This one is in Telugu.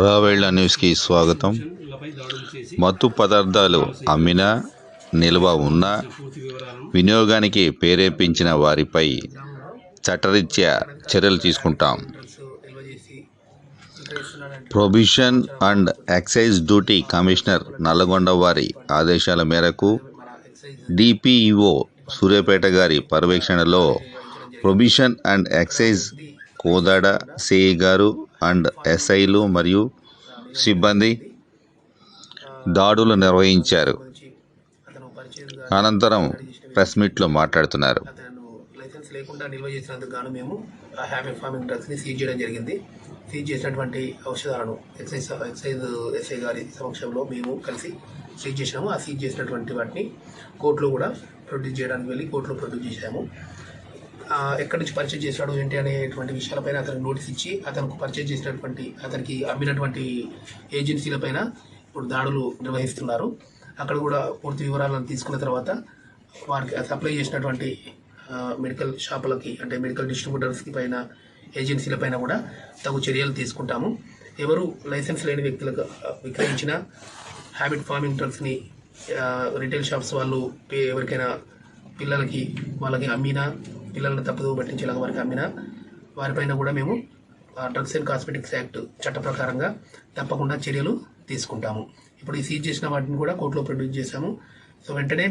రావేళ్ల న్యూస్కి స్వాగతం. మత్తు పదార్థాలు అమ్మినా, నిల్వ ఉన్నా వినియోగానికి ప్రేరేపించిన వారిపై చట్టరీత్యా చర్యలు తీసుకుంటాం. Prohibition and excise duty commissioner Nalgonda వారి ఆదేశాల మేరకు డిపిఇఓ సూర్యాపేట గారి పర్యవేక్షణలో prohibition and excise Kodad CI గారు అండ్ ఎస్ఐలు మరియు సిబ్బంది దాడులు నిర్వహించారు. అనంతరం ప్రెస్ మీట్లో మాట్లాడుతున్నారు. లైసెన్స్ లేకుండా నిల్వ చేసినందుకు గాను మేము హ్యాబిట్ ఫార్మింగ్ డ్రగ్స్ని సీజ్ చేయడం జరిగింది. సీజ్ చేసినటువంటి ఔషధాలను ఎక్సైజ్ ఎస్ఐ గారి సమక్షంలో మేము కలిసి సీజ్ చేసినాము. ఆ సీజ్ చేసినటువంటి వాటిని కోర్టులో కూడా ప్రొడ్యూస్ చేయడానికి వెళ్ళి కోర్టులో ప్రొడ్యూస్ చేశాము. ఎక్కడి నుంచి పర్చేజ్ చేశాడు ఏంటి అనేటువంటి విషయాలపైన అతనికి నోటీస్ ఇచ్చి అతనికి పర్చేజ్ చేసినటువంటి అతనికి అమ్మినటువంటి ఏజెన్సీలపైన ఇప్పుడు దాడులు నిర్వహిస్తున్నారు. అక్కడ కూడా పూర్తి వివరాలను తీసుకున్న తర్వాత వారికి సప్లై చేసినటువంటి మెడికల్ షాపులకి అంటే మెడికల్ డిస్ట్రిబ్యూటర్స్కి పైన ఏజెన్సీల పైన కూడా తగు చర్యలు తీసుకుంటాము. ఎవరు లైసెన్స్ లేని వ్యక్తులకు విక్రయించిన హ్యాబిట్ ఫార్మింగ్ డ్రగ్స్ని రిటైల్ షాప్స్ వాళ్ళు ఎవరికైనా పిల్లలకి వాళ్ళకి అమ్మినా, పిల్లలను తప్పుదో పట్టించేలాగా వారికి అమ్మినా వారిపైన కూడా మేము డ్రగ్స్ అండ్ కాస్మెటిక్స్ యాక్ట్ చట్ట ప్రకారంగా తప్పకుండా చర్యలు తీసుకుంటాము. ఇప్పుడు ఈ సీజ్ చేసిన వాటిని కూడా కోర్టులో ప్రొడ్యూస్ చేశాము. సో వెంటనే